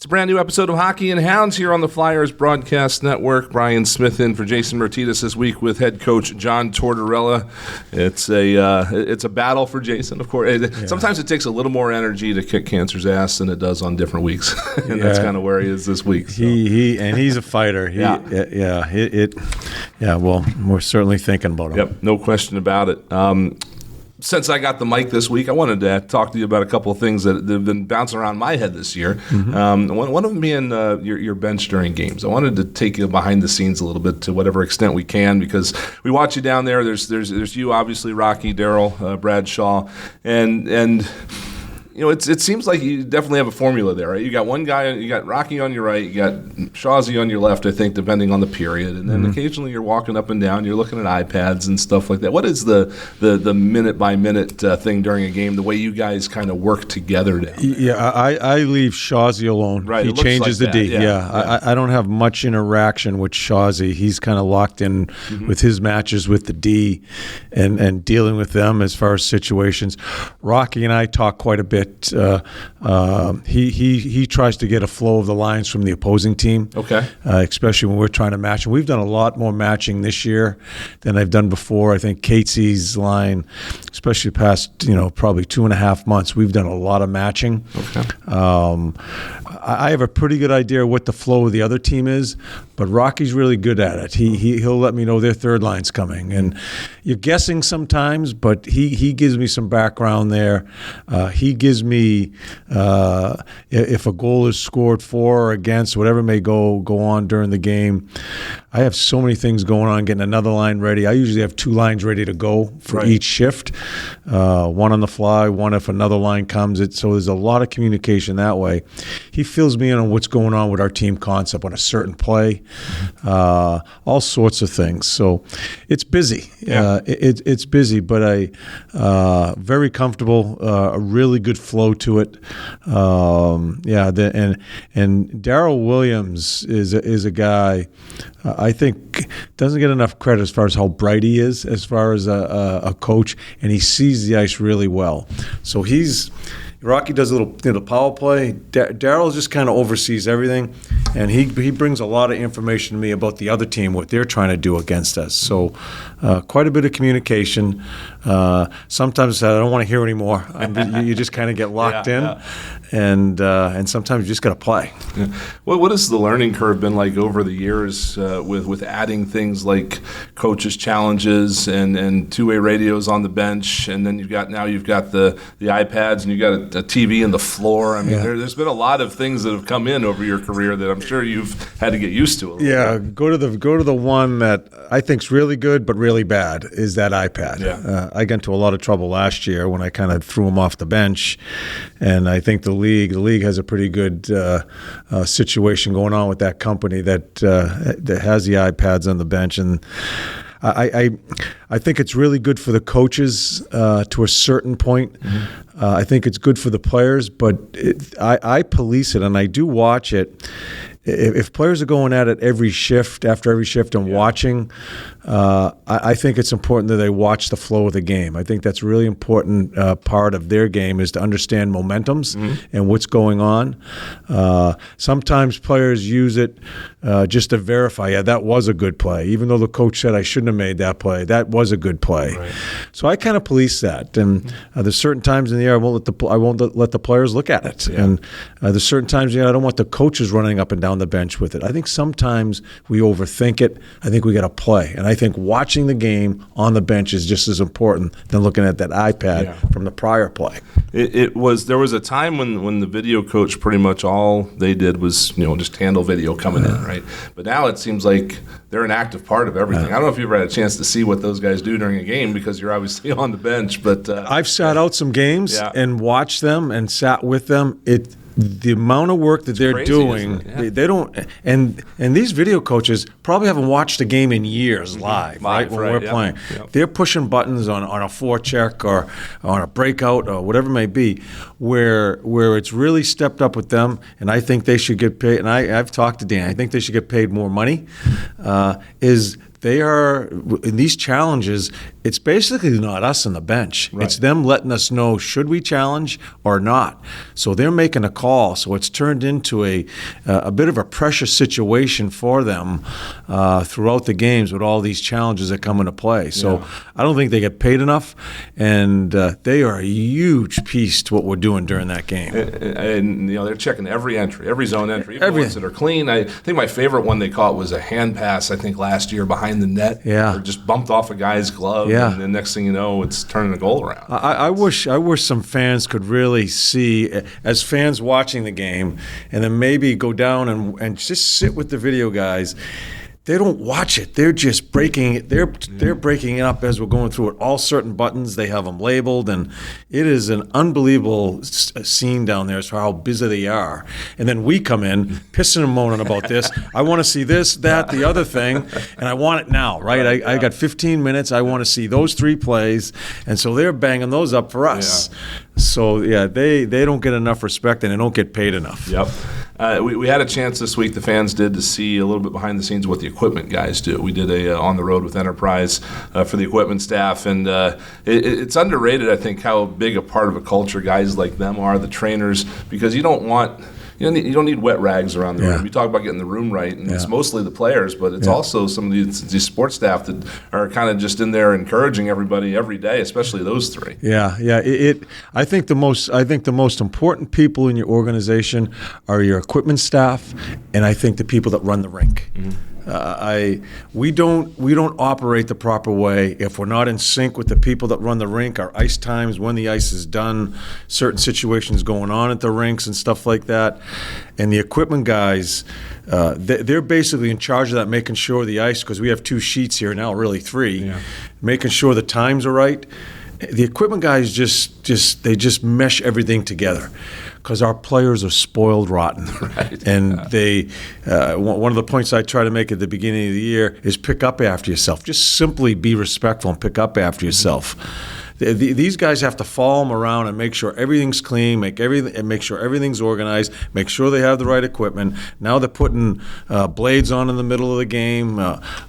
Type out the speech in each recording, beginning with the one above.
It's a brand new episode of Hockey and Hounds here on the Flyers Broadcast Network. Brian Smith in for Jason Martinez this week with head coach John Tortorella. It's a battle for Jason, of course. Sometimes it takes a little more energy to kick Cancer's ass than it does on different weeks, and that's kind of where he is this week. So. He's a fighter. Well, we're certainly thinking about him. Yep, no question about it. Since I got the mic this week, I wanted to talk to you about a couple of things that have been bouncing around my head this year. Mm-hmm. One of them being your bench during games. I wanted to take you behind the scenes a little bit to whatever extent we can, because we watch you down there. There's you, obviously, Rocky, Daryl, Bradshaw, and you know, it seems like you definitely have a formula there, right? You got one guy, you got Rocky on your right, you got Shawzy on your left, I think, depending on the period. And then occasionally you're walking up and down, you're looking at iPads and stuff like that. What is the minute-by-minute thing during a game, the way you guys kind of work together down there? Yeah, I leave Shawzy alone. Right, he changes like the D. I don't have much interaction with Shawzy. He's kind of locked in with his matches with the D and dealing with them as far as situations. Rocky and I talk quite a bit. He tries to get a flow of the lines from the opposing team. Okay. Especially when we're trying to match. And we've done a lot more matching this year than I've done before. I think Cates's line, especially the past, probably 2.5 months, we've done a lot of matching. Okay. I have a pretty good idea of what the flow of the other team is, but Rocky's really good at it. He'll let me know their third line's coming. And you're guessing sometimes, but he gives me some background there. He gives me, if a goal is scored for or against, whatever may go on during the game. I have so many things going on, getting another line ready. I usually have 2 lines ready to go for each shift, one on the fly, one if another line comes. So there's a lot of communication that way. He fills me in on what's going on with our team concept on a certain play, all sorts of things. So it's busy. Yeah. It's busy, but very comfortable, a really good flow to it. And Daryl Williams is a guy I think doesn't get enough credit as far as how bright he is as far as a coach, and he sees the ice really well. So Rocky does a little power play. Daryl just kind of oversees everything, and he brings a lot of information to me about the other team, what they're trying to do against us. So quite a bit of communication. Sometimes I don't want to hear anymore. You just kind of get locked in, and sometimes you just got to play. Yeah. What has the learning curve been like over the years with adding things like coaches' challenges and two-way radios on the bench, and then you've got the iPads and you've got a TV in the floor. I mean, there's been a lot of things that have come in over your career that I'm sure you've had to get used to a little bit. Go to the one that I think's really good but really bad is that iPad. Yeah. I got into a lot of trouble last year when I kind of threw him off the bench, and I think the league has a pretty good situation going on with that company that has the iPads on the bench, and I think it's really good for the coaches to a certain point. Mm-hmm. I think it's good for the players, but I police it, and I do watch it. If players are going at it after every shift and watching, I think it's important that they watch the flow of the game. I think that's a really important part of their game is to understand momentums and what's going on. Sometimes players use it just to verify, that was a good play. Even though the coach said I shouldn't have made that play, that was a good play. Right. So I kind of police that. And there's certain times in the year I won't let the players look at it. Yeah. And there's certain times I don't want the coaches running up and down the bench with it. I think sometimes we overthink it. I think we got to play. And I think watching the game on the bench is just as important than looking at that iPad from the prior play. There was a time when the video coach pretty much all they did was just handle video coming in, right? But now it seems like they're an active part of everything. I don't know if you've ever had a chance to see what those guys do during a game because you're obviously on the bench. But I've sat out some games and watched them and sat with them. The amount of work that they're crazy, doing, they don't, and these video coaches probably haven't watched a game in years live, right? When we're playing, they're pushing buttons on a forecheck or on a breakout or whatever it may be, where it's really stepped up with them, and I think they should get paid. And I've talked to Dan. I think they should get paid more money. they are in these challenges. It's basically not us on the bench. Right. It's them letting us know should we challenge or not. So they're making a call. So it's turned into a bit of a pressure situation for them throughout the games with all these challenges that come into play. So I don't think they get paid enough, and they are a huge piece to what we're doing during that game. And they're checking every entry, every zone entry, even the ones that are clean. I think my favorite one they caught was a hand pass, I think last year behind the net. Yeah. Or just bumped off a guy's glove. Yeah. And the next thing you know, it's turning a goal around. I wish some fans could really see, as fans watching the game, and then maybe go down and just sit with the video guys. They don't watch it. They're just breaking it. They're breaking it up as we're going through it. All certain buttons, they have them labeled, and it is an unbelievable scene down there as far how busy they are. And then we come in, pissing and moaning about this. I want to see this, that, the other thing, and I want it now, right? I got 15 minutes. I want to see those 3 plays, and so they're banging those up for us. Yeah. So, they don't get enough respect, and they don't get paid enough. Yep. We had a chance this week, the fans did, to see a little bit behind the scenes of what the equipment guys do. We did a on the road with Enterprise for the equipment staff, and it's underrated, I think, how big a part of a culture guys like them are, the trainers, because you don't need wet rags around the room. You talk about getting the room right, and it's mostly the players, but it's also some of these sports staff that are kind of just in there encouraging everybody every day, especially those 3. Yeah. I think the most important people in your organization are your equipment staff, and I think the people that run the rink. We don't operate the proper way if we're not in sync with the people that run the rink, our ice times, when the ice is done, certain situations going on at the rinks and stuff like that. And the equipment guys, they're basically in charge of that, making sure the ice, because we have 2 sheets here now, really 3, making sure the times are right. The equipment guys just mesh everything together, because our players are spoiled rotten. Right. And they one of the points I try to make at the beginning of the year is pick up after yourself. Just simply be respectful and pick up after yourself. These guys have to follow them around and make sure everything's clean, make sure everything's organized, make sure they have the right equipment. Now they're putting blades on in the middle of the game.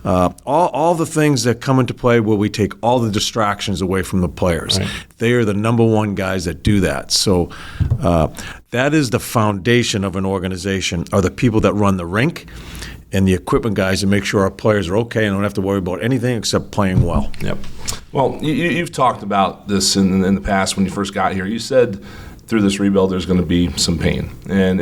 All the things that come into play where we take all the distractions away from the players. Right. They are the number one guys that do that. So that is the foundation of an organization, are the people that run the rink and the equipment guys to make sure our players are okay and don't have to worry about anything except playing well. Yep. Well, you've talked about this in the past when you first got here. You said through this rebuild there's going to be some pain, and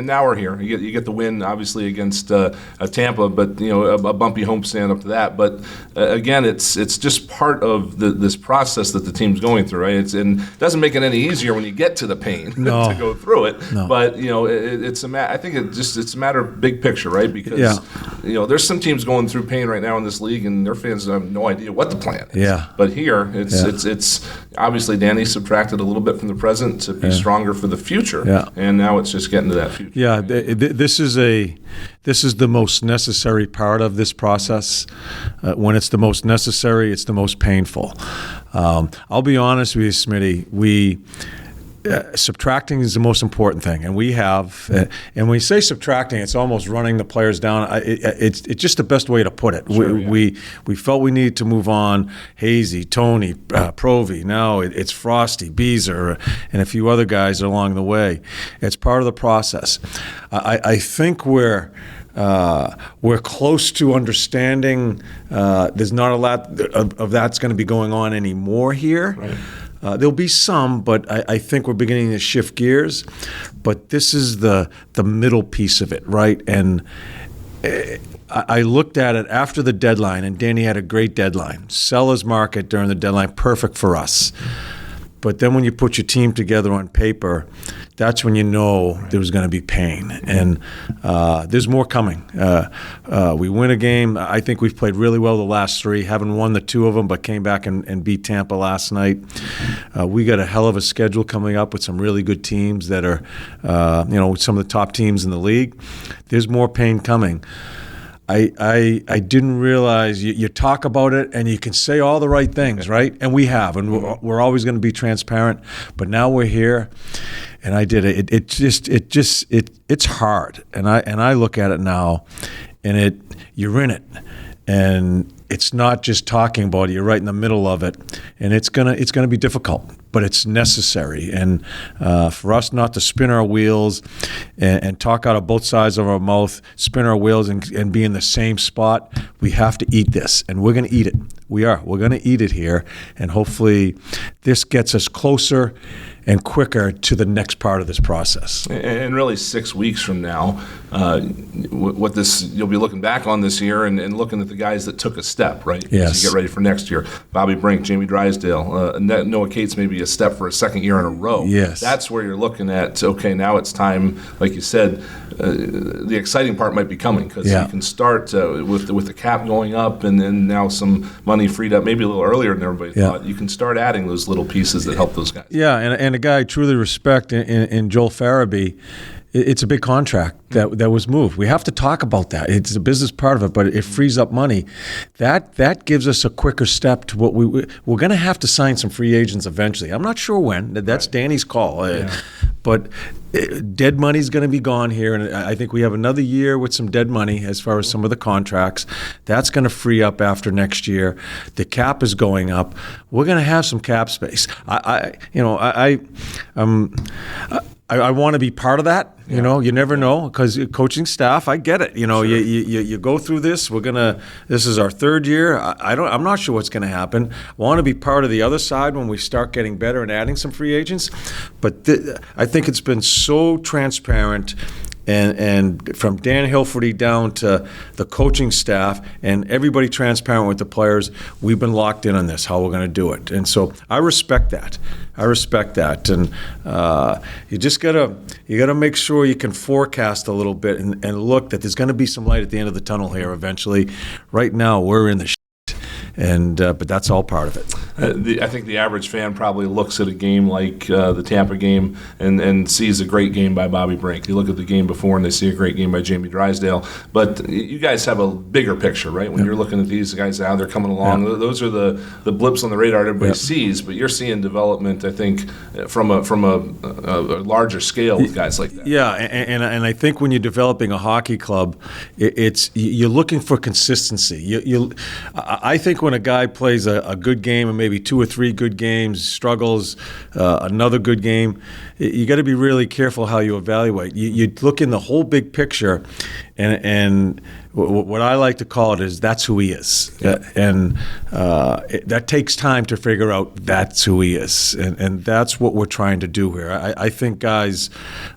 now we're here. You get the win, obviously, against Tampa, but a bumpy homestand up to that. But again, it's just part of this process that the team's going through, right? And it doesn't make it any easier when you get to the pain to go through it. No. But it's I think it's a matter of big picture, right? Because there's some teams going through pain right now in this league, and their fans have no idea what the plan is. Yeah. But here, it's obviously Danny subtracted a little bit from the present to be stronger for the future. Yeah. And now it's just getting to that future. Yeah, this is the most necessary part of this process. When it's the most necessary, it's the most painful. I'll be honest with you, Smitty. Subtracting is the most important thing, and we have. And when you say subtracting, it's almost running the players down. It's just the best way to put it. Sure, we felt we needed to move on. Hazy, Tony, Provy. Now it's Frosty, Beezer, and a few other guys along the way. It's part of the process. I think we're close to understanding. There's not a lot of that's going to be going on anymore here. Right. There'll be some, but I think we're beginning to shift gears. But this is the middle piece of it, right? And I looked at it after the deadline, and Danny had a great deadline. Seller's market during the deadline, perfect for us. But then when you put your team together on paper, that's when you know there was going to be pain. And there's more coming. We win a game. I think we've played really well the last 3. Haven't won the 2 of them, but came back and beat Tampa last night. We got a hell of a schedule coming up with some really good teams that are, some of the top teams in the league. There's more pain coming. I didn't realize you talk about it and you can say all the right things, right? And we have, and we're always going to be transparent. But now we're here, and I did it. It's hard, and I look at it now, and you're in it, and it's not just talking about it. You're right in the middle of it, and it's gonna be difficult, but it's necessary. And for us not to spin our wheels and talk out of both sides of our mouth, spin our wheels and be in the same spot, we have to eat this, and we're going to eat it. We're going to eat it here, and hopefully this gets us closer and quicker to the next part of this process. And really 6 weeks from now, you'll be looking back on this year and looking at the guys that took a step, right? Yes. As you get ready for next year. Bobby Brink, Jamie Drysdale, Noah Cates maybe a step for a second year in a row. Yes. That's where you're looking at, okay, now it's time, like you said, the exciting part might be coming because you can start with the cap going up and then now some money freed up maybe a little earlier than everybody thought. You can start adding those little pieces that help those guys. Yeah, and a guy I truly respect in Joel Farabee, it's a big contract that was moved. We have to talk about that. It's a business part of it, but it frees up money. That gives us a quicker step to what we're going to have to sign some free agents eventually. I'm not sure when. That's Danny's call. But dead money's going to be gone here, and I think we have another year with some dead money as far as some of the contracts. That's going to free up after next year. The cap is going up. We're going to have some cap space. I want to be part of that. You know, you never know because coaching staff, I get it. You know, sure. you go through this. This is our third year. I'm not sure what's going to happen. I want to be part of the other side when we start getting better and adding some free agents. But I think it's been so transparent. And from Dan Hilferty down to the coaching staff and everybody transparent with the players, we've been locked in on this, how we're going to do it. And so I respect that. And you just gotta make sure you can forecast a little bit and look that there's going to be some light at the end of the tunnel here eventually. Right now, we're in the but that's all part of it. I think the average fan probably looks at a game like the Tampa game and sees a great game by Bobby Brink. You look at the game before and they see a great game by Jamie Drysdale. But you guys have a bigger picture, right? When you're looking at these guys, how they're coming along, those are the blips on the radar everybody sees. But you're seeing development, I think, from a larger scale with guys like that. Yeah, and I think when you're developing a hockey club, you're looking for consistency. I think when a guy plays a good game and maybe 2 or 3 good games, struggles, another good game, you got to be really careful how you evaluate. You look in the whole big picture, and what I like to call it is that's who he is. And that takes time to figure out that's who he is. And that's what we're trying to do here. I think guys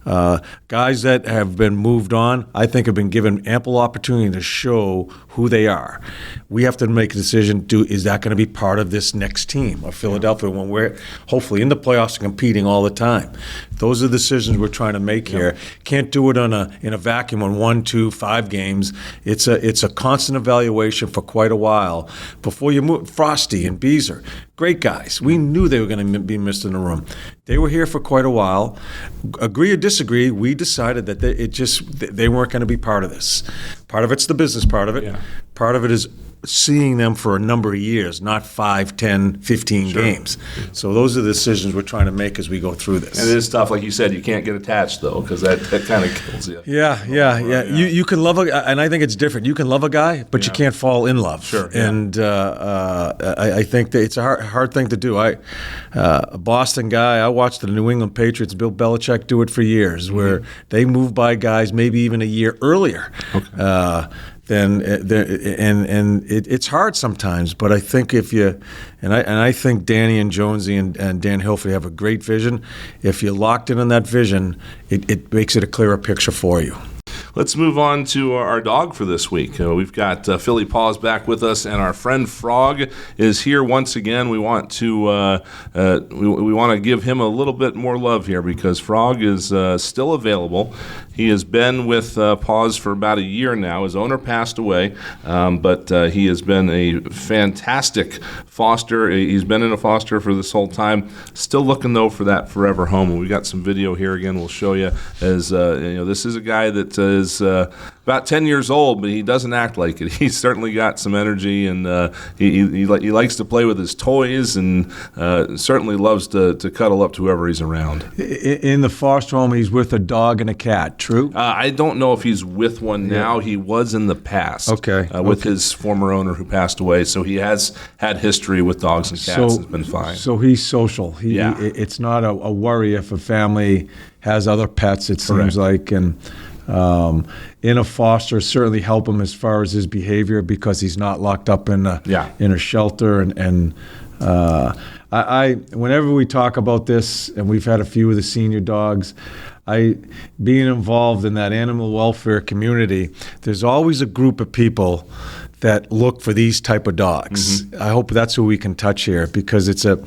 that have been moved on, I think have been given ample opportunity to show who they are. We have to make a decision, is that going to be part of this next team of Philadelphia when we're hopefully in the playoffs and competing all the time? Those are the decisions we're trying to make here. Can't do it in a vacuum on 1, 2, 5 games. It's a constant evaluation for quite a while before you move. Frosty and Beezer, great guys. We knew they were going to be missed in the room. They were here for quite a while. Agree or disagree, we decided that they weren't going to be part of this. Part of it's the business part of it. Yeah. Part of it is seeing them for a number of years, not 5, 10, 15 games. So those are the decisions we're trying to make as we go through this. And it is tough, like you said, you can't get attached, though, because that kind of kills you. Yeah. You can love and I think it's different. You can love a guy, but you can't fall in love. Sure. And I think that it's a hard thing to do. A Boston guy, I watched the New England Patriots, Bill Belichick, do it for years, where they move by guys maybe even a year earlier. Okay. It's hard sometimes, but I think I think Danny and Jonesy and Dan Hilferty have a great vision. If you're locked in on that vision, it makes it a clearer picture for you. Let's move on to our dog for this week. We've got Philly Paws back with us, and our friend Frog is here once again. We want to we want to give him a little bit more love here because Frog is still available. He has been with Paws for about a year now. His owner passed away, but he has been a fantastic foster. He's been in a foster for this whole time. Still looking, though, for that forever home. And we got some video here again we'll show you. As this is a guy that is about 10 years old, but he doesn't act like it. He's certainly got some energy, and he likes to play with his toys, and certainly loves to cuddle up to whoever he's around. In the foster home, he's with a dog and a cat, true? I don't know if he's with one now. He was in the past with his former owner who passed away, so he has had history with dogs and cats. It's been fine. So he's social. It's not a worry if a family has other pets, it seems like, and in a foster certainly help him as far as his behavior because he's not locked up in a shelter. And I whenever we talk about this, and we've had a few of the senior dogs, being involved in that animal welfare community, there's always a group of people that look for these type of dogs. I hope that's who we can touch here, because it's a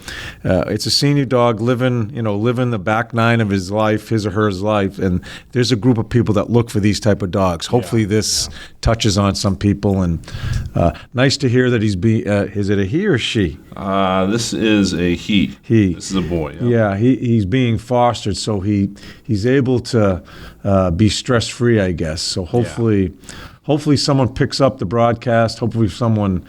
senior dog living the back nine of his life, his or her life, and there's a group of people that look for these type of dogs. Hopefully this touches on some people, and nice to hear that is it a he or she? This is a he. This is a boy. Yeah, he's being fostered, so he's able to be stress-free, I guess. So hopefully someone picks up the broadcast. Hopefully someone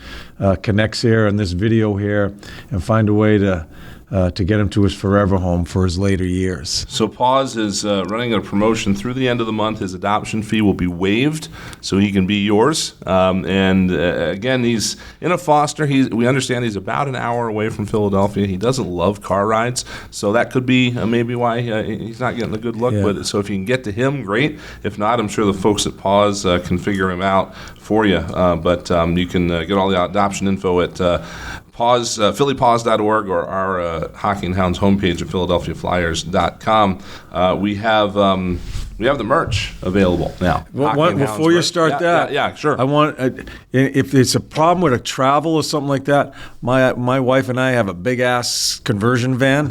connects here in this video here and find a way to get him to his forever home for his later years. So Paws is running a promotion through the end of the month. His adoption fee will be waived, so he can be yours. Again, he's in a foster. We understand he's about an hour away from Philadelphia. He doesn't love car rides, so that could be maybe why he's not getting a good look. But so if you can get to him, great. If not, I'm sure the folks at Paws can figure him out for you. But you can get all the adoption info at phillypaws.org or our Hockey and Hounds homepage at philadelphiaflyers.com. We have the merch available now. Before you start that, sure. I want if it's a problem with a travel or something like that, my wife and I have a big ass conversion van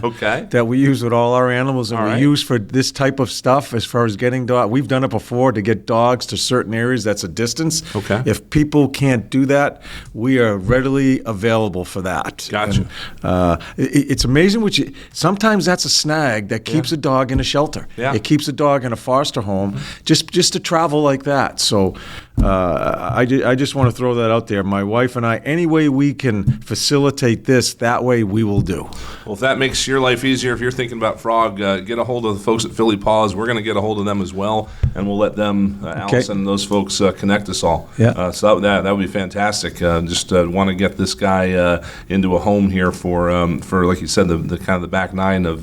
that we use with all our animals, and we use for this type of stuff as far as getting dogs. We've done it before to get dogs to certain areas. That's a distance. If people can't do that, we are readily available for that. Gotcha. And, it's amazing sometimes that's a snag that keeps a dog in a shelter. It keeps a dog in a foster home just to travel like that. So I just want to throw that out there. My wife and I, any way we can facilitate this, that way we will do. Well, if that makes your life easier, if you're thinking about Frog, get a hold of the folks at Philly Paws. We're going to get a hold of them as well, and we'll let them, Allison and those folks, connect us all. So that would be fantastic. Just want to get this guy into a home here for like you said, the kind of the back nine of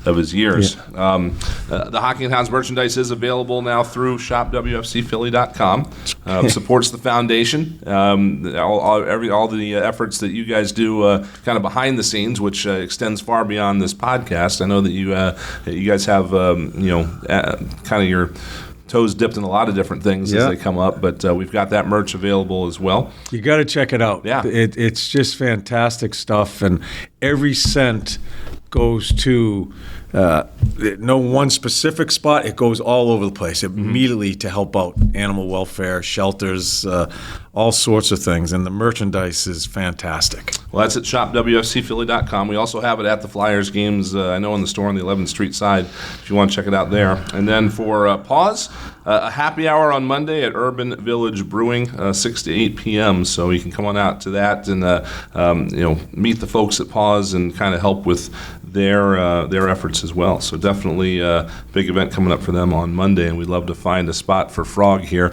his years. The Hockey and Hounds merchandise is available now through shopwfcphilly.com. Supports the foundation. All the efforts that you guys do kind of behind the scenes, which extends far beyond this podcast. I know that you guys have kind of your toes dipped in a lot of different things as they come up, but we've got that merch available as well. You got to check it out. It's just fantastic stuff, and every cent goes to no one specific spot. It goes all over the place immediately to help out animal welfare, shelters, all sorts of things, and the merchandise is fantastic. Well, that's at shopwfcphilly.com. We also have it at the Flyers games, I know in the store on the 11th Street side, if you want to check it out there. And then for Paws, a happy hour on Monday at Urban Village Brewing, 6 to 8 p.m. So you can come on out to that and meet the folks at Paws and kind of help with their efforts as well. So definitely a big event coming up for them on Monday, and we'd love to find a spot for Frog here.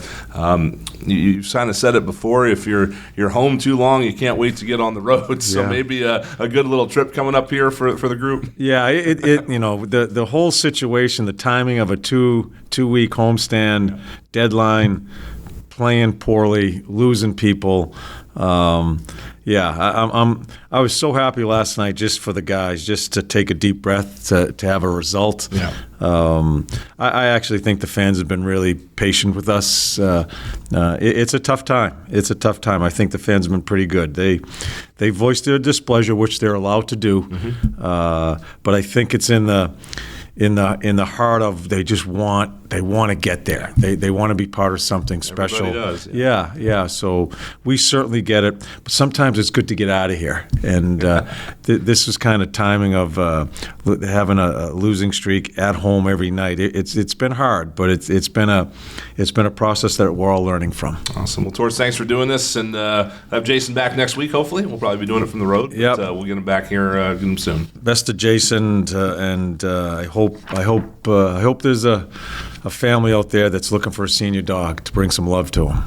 You kind of said it before, if you're home too long, you can't wait to get on the road. So maybe a good little trip coming up here for the group. Yeah, the whole situation, the timing of a two-week homestand, deadline, playing poorly, losing people. I was so happy last night just for the guys, just to take a deep breath, to have a result. I actually think the fans have been really patient with us. It's a tough time. I think the fans have been pretty good. They voiced their displeasure, which they're allowed to do. But I think it's in the in the heart of they want to get there. They want to be part of something special. Everybody does. Yeah. So we certainly get it. But sometimes it's good to get out of here. And this is kind of timing of having a losing streak at home every night. It's been hard, but it's been a process that we're all learning from. Awesome. Well, Torts, thanks for doing this, and have Jason back next week. Hopefully, we'll probably be doing it from the road. Yep. But, we'll get him back here get him soon. Best to Jason, and I hope there's a family out there that's looking for a senior dog to bring some love to them.